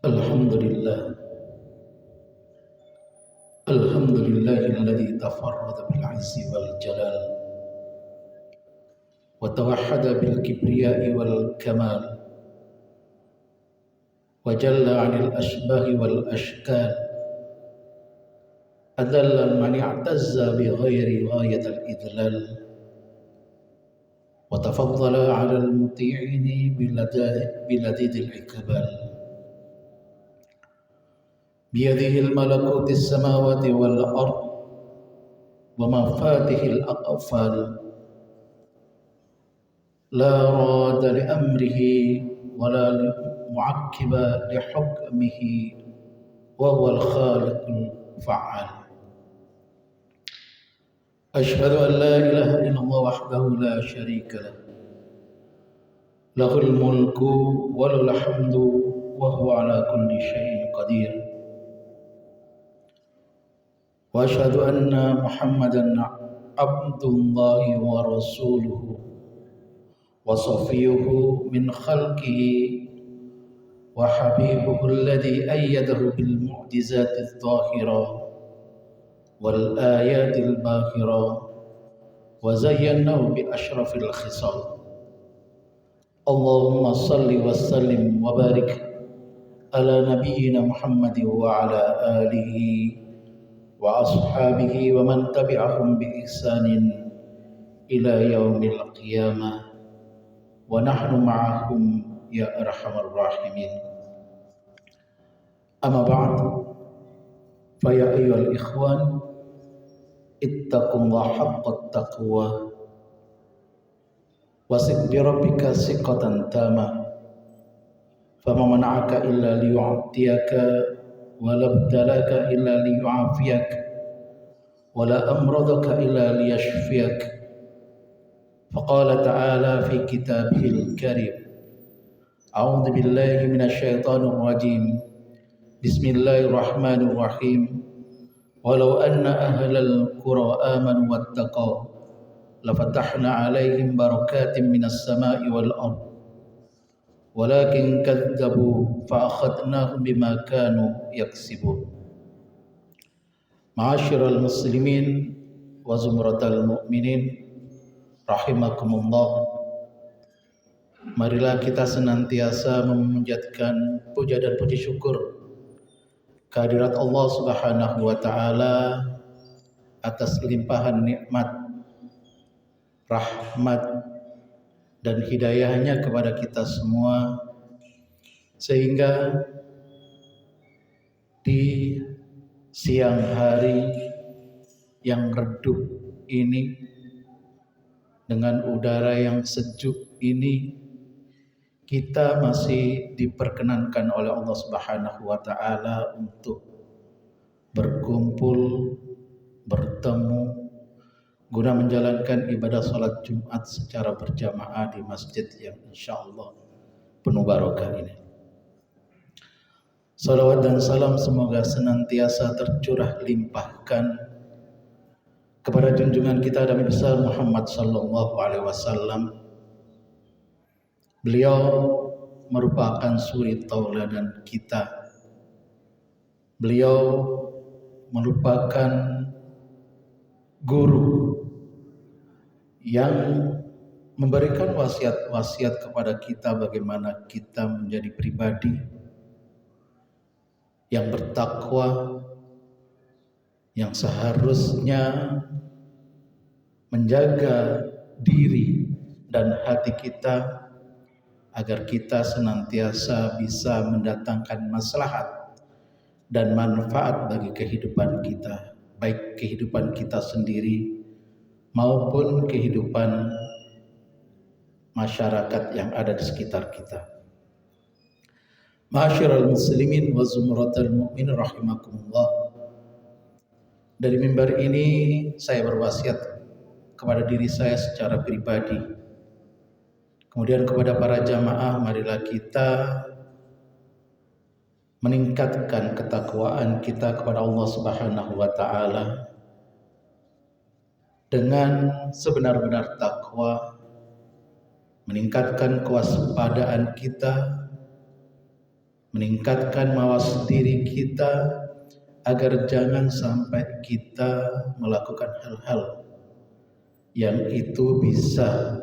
Alhamdulillah, alhamdulillahilladzi tafarrada bil 'izzi wal jalal wa tawahhada bil kibriya'i wal kamal wa jalla 'anil ashbahi wal ashkal adalla man i'tazza bi ghairi ghayatil idlal wa tafaddala 'alal muti'ini biladidil ikbal biyadihil malakutis samawati wal ard wa mafatihil aqfal la rada li amrihi wa la mu'aqqiba li hukmihi wa huwal khaliqul fa'al. Asyhadu an la ilaha illallah wahdahu la syarika lah, lahul mulku wa lahul hamdu wa huwa ala kulli syai'in qadir. Wa asyhadu anna Muhammadan abdullahi wa rasuluhu wa safiyuhu min khalqihi wa habibuhu alladhi ayyadahu bil mu'jizati adh-dhahira wal ayatil bahira wa zayyanahu bi asyrafil khisal. Allahumma salli wa sallim wa barik ala nabiyyina Muhammad wa ala alihi wa ashabihi wa man tabi'ahum bi ihsanin ila yaumil qiyamah wa nahnu ma'ahum ya arhamar rahimin. Amma ba'd, fa ya ayyuhal ikhwan ittaqullaha haqqat taqwa wasik bi rabbika siqatan tamah fama mana'aka illa liyu'tiyaka wa labtalaka illa liyu'afiyaka wa la amradaka illa liyashfiyaka. Faqala ta'ala fi kitabihil karim, a'udzu billahi minasyaitonir rajim, bismillahirrahmanirrahim, walau anna ahlal qura amanu wattaqaw lafatahna 'alaihim barakatin minas sama'i wal ard walakin kadzabu fa akhadnahum bima kanu yaksibun. Ma'asyiral muslimin wa zumratal mu'minin rahimakumullah, marilah kita senantiasa memanjatkan puja dan puji syukur kehadirat Allah Subhanahu wa taala atas limpahan nikmat, rahmat dan hidayahnya kepada kita semua, sehingga di siang hari yang redup ini dengan udara yang sejuk ini kita masih diperkenankan oleh Allah Subhanahu wa taala untuk berkumpul, bertemu guna menjalankan ibadah salat Jumat secara berjamaah di masjid yang insyaallah penuh barokah ini. Salawat dan salam semoga senantiasa tercurah limpahkan kepada junjungan kita Nabi besar Muhammad sallallahu alaihi wasallam. Beliau merupakan suri tauladan kita. Beliau merupakan guru yang memberikan wasiat-wasiat kepada kita bagaimana kita menjadi pribadi yang bertakwa, yang seharusnya menjaga diri dan hati kita agar kita senantiasa bisa mendatangkan maslahat dan manfaat bagi kehidupan kita, baik kehidupan kita sendiri maupun kehidupan masyarakat yang ada di sekitar kita. Ma'asyiral muslimin wa zumratal mu'minin rahimakumullah. Dari mimbar ini saya berwasiat kepada diri saya secara pribadi, kemudian kepada para jamaah, marilah kita meningkatkan ketakwaan kita kepada Allah Subhanahu wa taala dengan sebenar-benar takwa, meningkatkan kewaspadaan kita meningkatkan mawas diri kita agar jangan sampai kita melakukan hal-hal yang itu bisa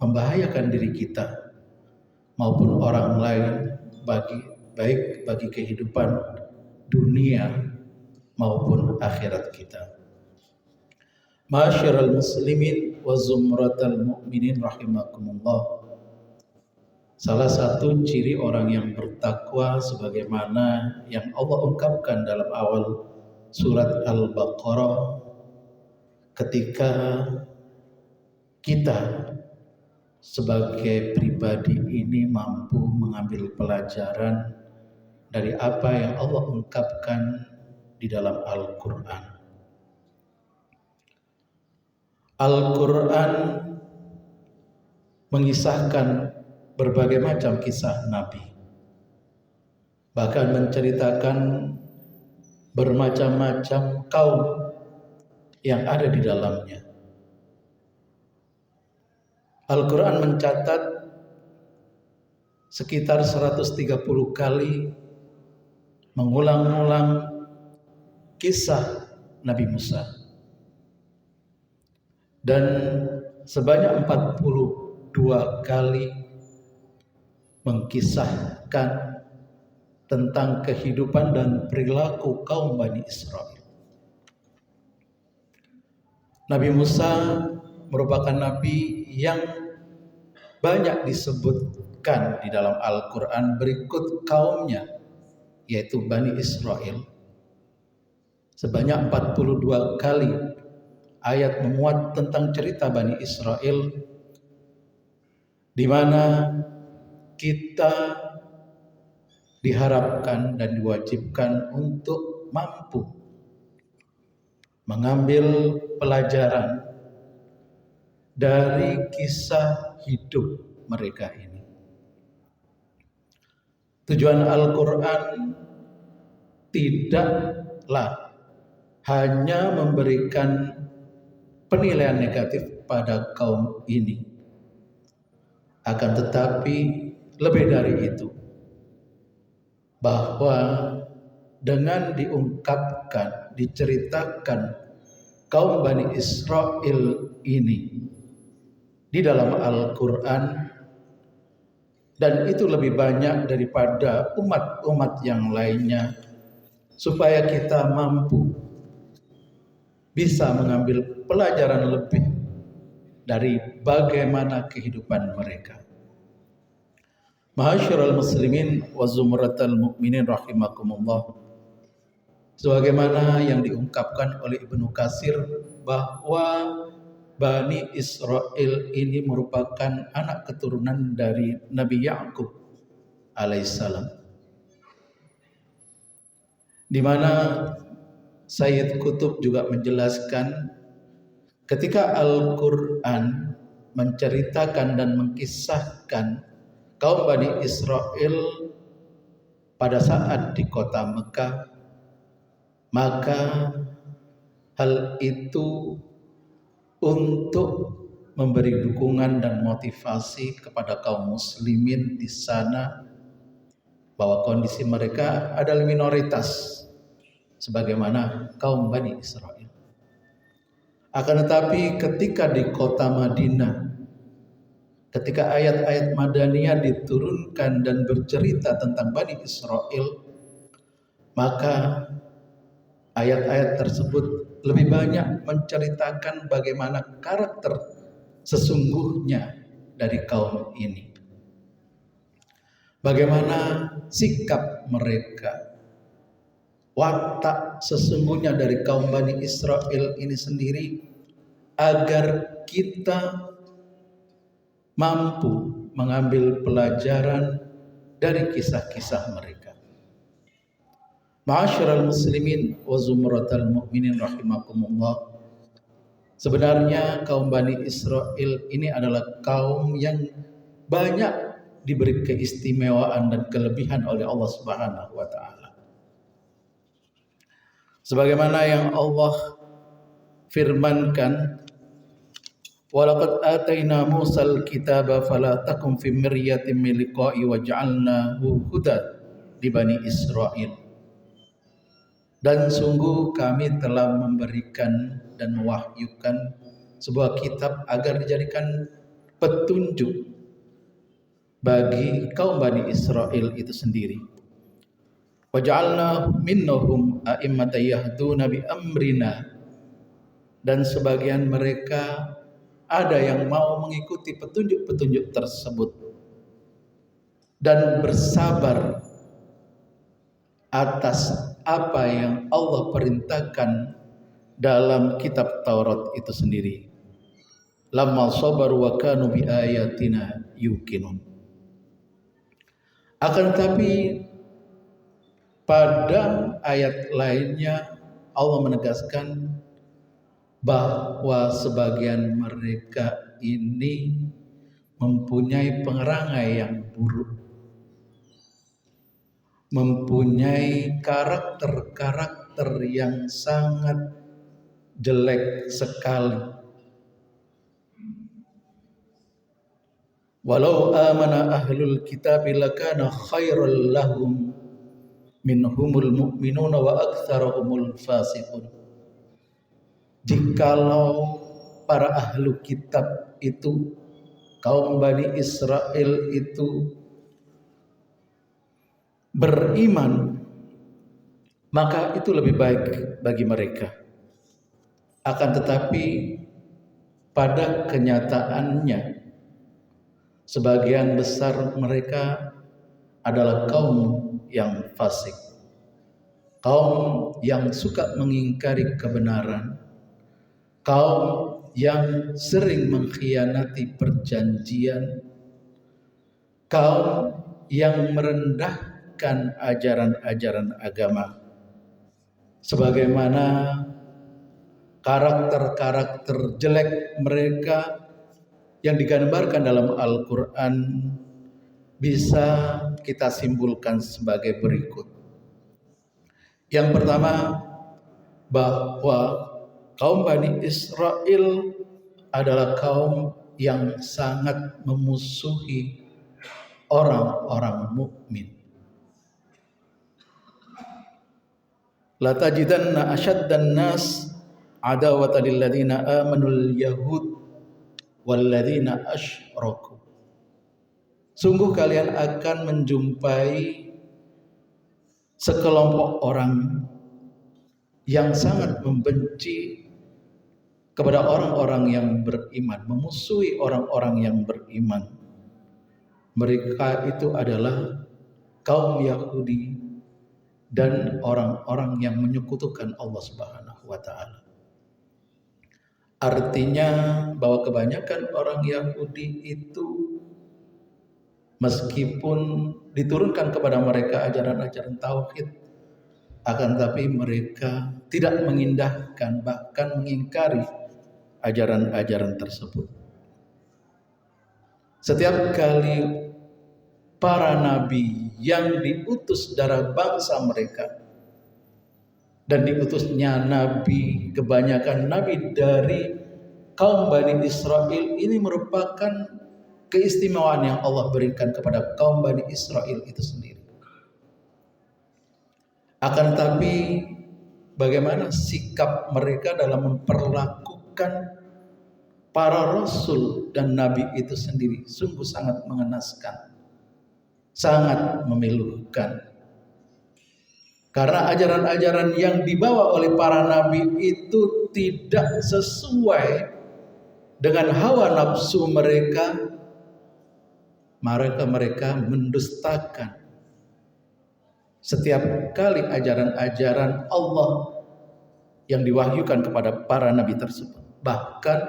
membahayakan diri kita maupun orang lain, baik bagi kehidupan dunia maupun akhirat kita. Ma'asyiral muslimin wa zumratal mu'minin rahimakumullah. Salah satu ciri orang yang bertakwa sebagaimana yang Allah ungkapkan dalam awal surat Al-Baqarah, ketika kita sebagai pribadi ini mampu mengambil pelajaran dari apa yang Allah ungkapkan di dalam Al-Quran. Al-Quran mengisahkan berbagai macam kisah Nabi, bahkan menceritakan bermacam-macam kaum yang ada di dalamnya. Al-Quran mencatat sekitar 130 kali mengulang-ulang kisah Nabi Musa, dan sebanyak 42 kali mengkisahkan tentang kehidupan dan perilaku kaum Bani Israel. Nabi Musa merupakan nabi yang banyak disebutkan di dalam Al-Quran berikut kaumnya, yaitu Bani Israel. Sebanyak 42 kali ayat memuat tentang cerita Bani Israel, di mana kita diharapkan dan diwajibkan untuk mampu mengambil pelajaran dari kisah hidup mereka ini. Tujuan Al-Quran tidaklah hanya memberikan penilaian negatif pada kaum ini, akan tetapi lebih dari itu, bahwa dengan diungkapkan, diceritakan kaum Bani Israel ini di dalam Al-Quran, dan itu lebih banyak daripada umat-umat yang lainnya, supaya kita mampu bisa mengambil pelajaran lebih dari bagaimana kehidupan mereka. Ma'asyiral muslimin wa zumratal mu'minin rahimakumullah. Sebagaimana yang diungkapkan oleh Ibnu Katsir bahwa Bani Israel ini merupakan anak keturunan dari Nabi Ya'qub alaihissalam, di mana Sayyid Qutb juga menjelaskan ketika Al-Quran menceritakan dan mengkisahkan kaum Bani Israel pada saat di kota Mekah, maka hal itu untuk memberi dukungan dan motivasi kepada kaum muslimin di sana, bahwa kondisi mereka adalah minoritas sebagaimana kaum Bani Israel. Akan tetapi ketika di kota Madinah, ketika ayat-ayat Madaniyah diturunkan dan bercerita tentang Bani Israel, maka ayat-ayat tersebut lebih banyak menceritakan bagaimana karakter sesungguhnya dari kaum ini, bagaimana sikap mereka, watak sesungguhnya dari kaum Bani Israel ini sendiri, agar kita mampu mengambil pelajaran dari kisah-kisah mereka. Ma'asyiral muslimin wa zumratal mu'minin rahimakumullah. Sebenarnya kaum Bani Israel ini adalah kaum yang banyak diberi keistimewaan dan kelebihan oleh Allah Subhanahu wa taala. Sebagaimana yang Allah firmankan, walaqad ataina Musal kitaba fala takum fi miryatin min liqa'i wa ja'alnahu hudan di Bani Israel. Dan sungguh kami telah memberikan dan mewahyukan sebuah kitab agar dijadikan petunjuk bagi kaum Bani Israel itu sendiri. Waja'alna minnahum a'immatan yahduna bi amrina, dan sebagian mereka ada yang mau mengikuti petunjuk-petunjuk tersebut dan bersabar atas apa yang Allah perintahkan dalam kitab Taurat itu sendiri. Lamma sabaru wa kanu bi ayatina yuqinun. Akan tetapi pada ayat lainnya Allah menegaskan bahwa sebagian mereka ini mempunyai perangai yang buruk, mempunyai karakter-karakter yang sangat jelek sekali. Walau amana ahlul kitab lakana khairal lahum minhumul mu'minuna wa aktsarahumul fasiqun. Jikalau para ahlu kitab itu, kaum Bani Israel itu beriman, maka itu lebih baik bagi mereka. Akan tetapi pada kenyataannya sebagian besar mereka adalah kaum yang fasik, kaum yang suka mengingkari kebenaran, kaum yang sering mengkhianati perjanjian, kaum yang merendahkan ajaran-ajaran agama, sebagaimana karakter-karakter jelek mereka yang digambarkan dalam Al-Quran bisa kita simpulkan sebagai berikut. Yang pertama, bahwa kaum Bani Israel adalah kaum yang sangat memusuhi orang-orang mukmin. La tajidanna asyaddan nas adawatan lil ladzina amanul yahud wal ladzina asyraku. Sungguh kalian akan menjumpai sekelompok orang yang sangat membenci kepada orang-orang yang beriman, memusuhi orang-orang yang beriman. Mereka itu adalah kaum Yahudi dan orang-orang yang menyekutukan Allah Subhanahu wa taala. Artinya bahwa kebanyakan orang Yahudi itu meskipun diturunkan kepada mereka ajaran-ajaran tauhid, akan tapi mereka tidak mengindahkan, bahkan mengingkari ajaran-ajaran tersebut. Setiap kali para nabi yang diutus dari bangsa mereka, dan diutusnya nabi, kebanyakan nabi dari kaum Bani Israel, ini merupakan keistimewaan yang Allah berikan kepada kaum Bani Israel itu sendiri. Akan tetapi bagaimana sikap mereka dalam memperlakukan para rasul dan nabi itu sendiri sungguh sangat mengenaskan, sangat memilukan. Karena ajaran-ajaran yang dibawa oleh para nabi itu tidak sesuai dengan hawa nafsu mereka, mereka mendustakan setiap kali ajaran-ajaran Allah yang diwahyukan kepada para nabi tersebut. Bahkan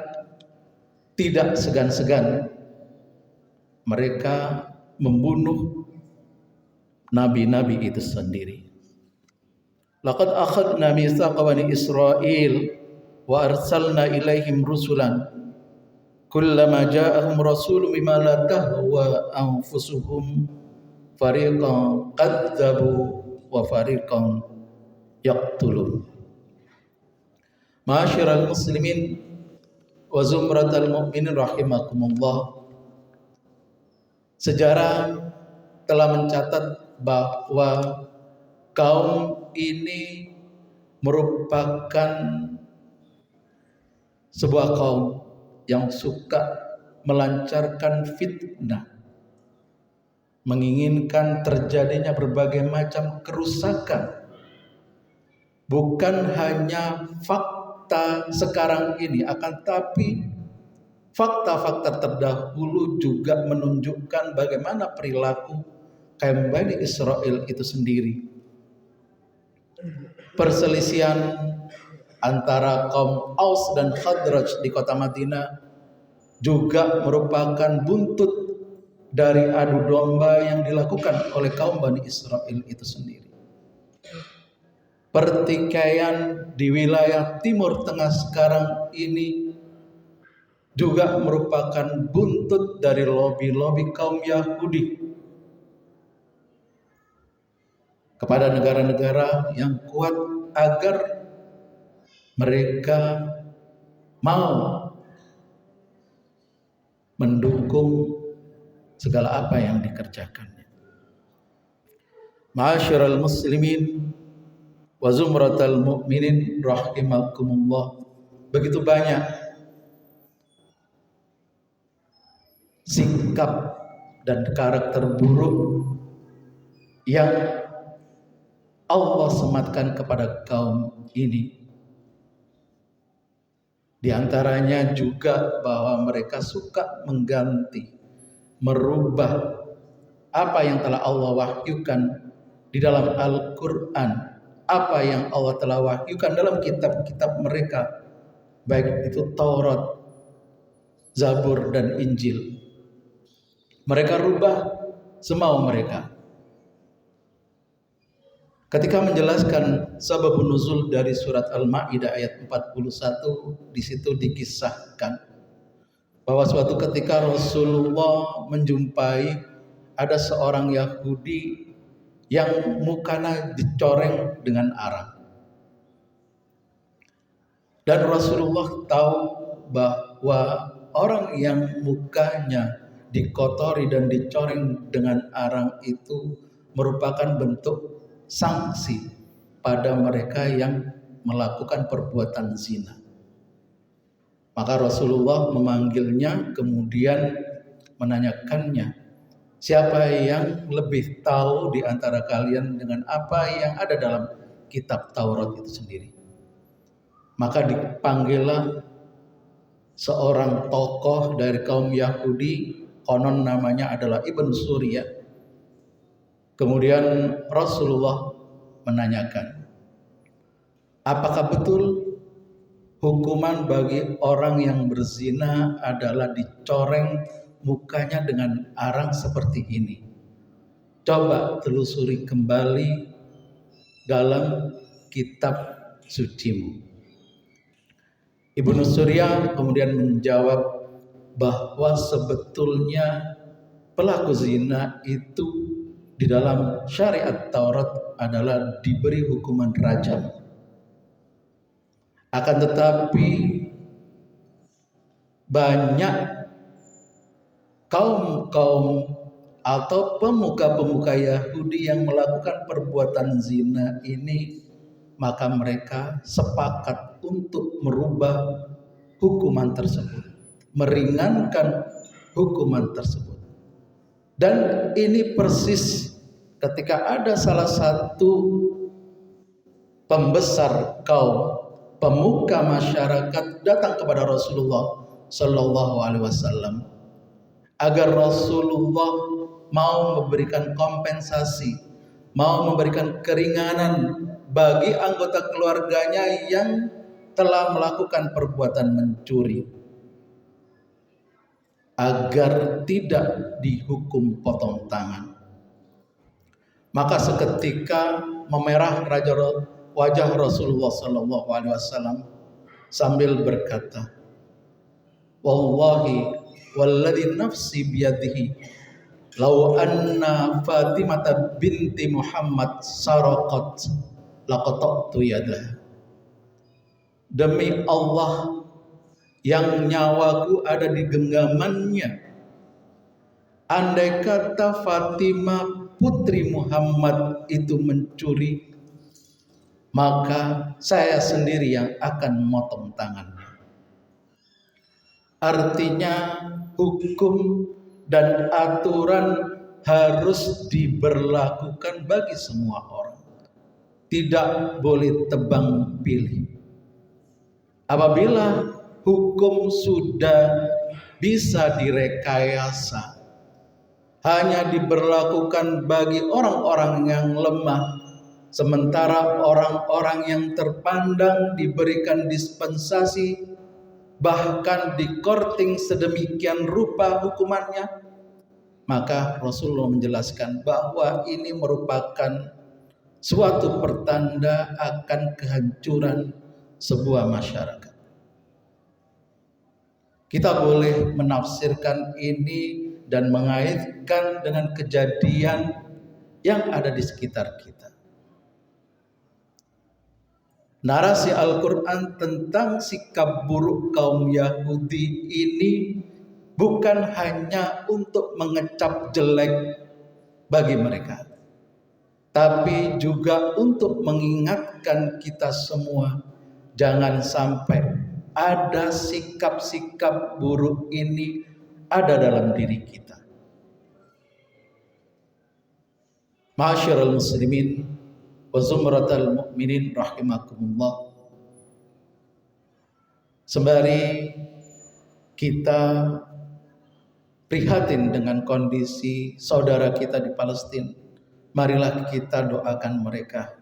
tidak segan-segan mereka membunuh nabi-nabi itu sendiri. Laqad akhadna mitsaqa bani Israil wa arsalna ilaihim rusulan kullama ja'ahum rasulun bima la tahwa anfusuhum fariqan kadzabu wa fariqan yaqtulun. Ma'asyiral muslimin wa zumratal mu'minin rahimakumullah. Sejarah telah mencatat bahwa kaum ini merupakan sebuah kaum yang suka melancarkan fitnah, menginginkan terjadinya berbagai macam kerusakan. Bukan hanya fakta sekarang ini, akan tapi fakta-fakta terdahulu juga menunjukkan bagaimana perilaku kaum Bani Israel itu sendiri. Perselisihan antara kaum Aus dan Khadraj di kota Madinah juga merupakan buntut dari adu domba yang dilakukan oleh kaum Bani Israel itu sendiri. Pertikaian di wilayah Timur Tengah sekarang ini juga merupakan buntut dari lobi-lobi kaum Yahudi kepada negara-negara yang kuat agar mereka mau mendukung segala apa yang dikerjakannya. Ma'asyiral muslimin wa zumratal mu'minin rahimakumullah. Begitu banyak sikap dan karakter buruk yang Allah sematkan kepada kaum ini. Di antaranya juga bahwa mereka suka mengganti, merubah apa yang telah Allah wahyukan di dalam Al-Quran, apa yang Allah telah wahyukan dalam kitab-kitab mereka, baik itu Taurat, Zabur, dan Injil. Mereka rubah semau mereka. Ketika menjelaskan sababun nuzul dari surat Al-Maidah ayat 41, di situ dikisahkan bahwa suatu ketika Rasulullah menjumpai ada seorang Yahudi yang mukanya dicoreng dengan arang. Dan Rasulullah tahu bahwa orang yang mukanya dikotori dan dicoreng dengan arang itu merupakan bentuk sanksi pada mereka yang melakukan perbuatan zina. Maka Rasulullah memanggilnya, kemudian menanyakannya, siapa yang lebih tahu di antara kalian dengan apa yang ada dalam kitab Taurat itu sendiri? Maka dipanggillah seorang tokoh dari kaum Yahudi, konon namanya adalah Ibn Surya. Kemudian Rasulullah menanyakan, apakah betul hukuman bagi orang yang berzina adalah dicoreng mukanya dengan arang seperti ini? Coba telusuri kembali dalam kitab sucimu. Ibnu Surya kemudian menjawab bahwa sebetulnya pelaku zina itu di dalam syariat Taurat adalah diberi hukuman rajam. Akan tetapi banyak kaum-kaum atau pemuka-pemuka Yahudi yang melakukan perbuatan zina ini, maka mereka sepakat untuk merubah hukuman tersebut, meringankan hukuman tersebut. Dan ini persis ketika ada salah satu pembesar kaum, pemuka masyarakat datang kepada Rasulullah Sallallahu Alaihi Wasallam agar Rasulullah mau memberikan kompensasi, mau memberikan keringanan bagi anggota keluarganya yang telah melakukan perbuatan mencuri, agar tidak dihukum potong tangan. Maka seketika memerah wajah Rasulullah Sallallahu Alaihi Wasallam sambil berkata, Wallahi walladhi nafsi biyadihi law anna Fatimah binti Muhammad saraqat laqata'tu yadaha. Demi Allah yang nyawaku ada di genggamannya, andai kata Fatimah putri Muhammad itu mencuri, maka saya sendiri yang akan memotong tangannya. Artinya hukum dan aturan harus diberlakukan bagi semua orang. Tidak boleh tebang pilih. Apabila hukum sudah bisa direkayasa, hanya diberlakukan bagi orang-orang yang lemah, sementara orang-orang yang terpandang diberikan dispensasi, bahkan dikorting sedemikian rupa hukumannya, maka Rasulullah menjelaskan bahwa ini merupakan suatu pertanda akan kehancuran sebuah masyarakat. Kita boleh menafsirkan ini dan mengaitkan dengan kejadian yang ada di sekitar kita. Narasi Al-Quran tentang sikap buruk kaum Yahudi ini bukan hanya untuk mengecap jelek bagi mereka, tapi juga untuk mengingatkan kita semua, jangan sampai ada sikap-sikap buruk ini ada dalam diri kita. Ma'asyiral muslimin wa zumratal mu'minin rahimakumullah. Sembari kita prihatin dengan kondisi saudara kita di Palestina, marilah kita doakan mereka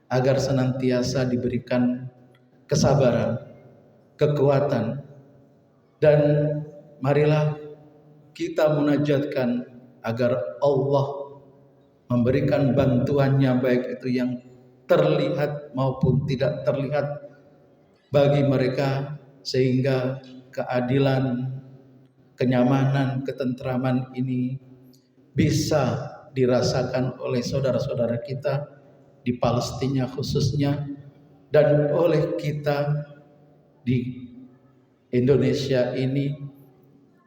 agar senantiasa diberikan kesabaran, kekuatan, dan marilah kita munajatkan agar Allah memberikan bantuannya, baik itu yang terlihat maupun tidak terlihat, bagi mereka, sehingga keadilan, kenyamanan, ketentraman ini bisa dirasakan oleh saudara-saudara kita di Palestina khususnya, dan oleh kita di Indonesia ini.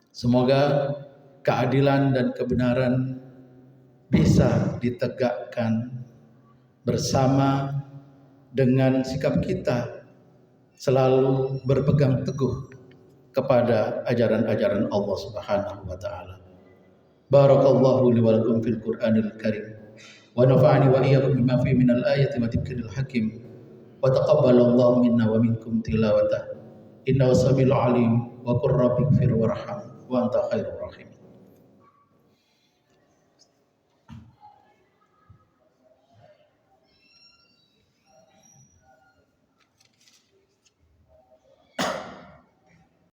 Semoga keadilan dan kebenaran bisa ditegakkan bersama dengan sikap kita selalu berpegang teguh kepada ajaran-ajaran Allah Subhanahu wa taala. Barakallahu li wa lakum fil Qur'anil Karim wa nafa'ani wa iyyakum bima fihi minal ayati wa dzikril hakim wa taqabbalallahu minna wa minkum tilawatah innahu samiul alim wa qur rabbighfir warham wa anta khairur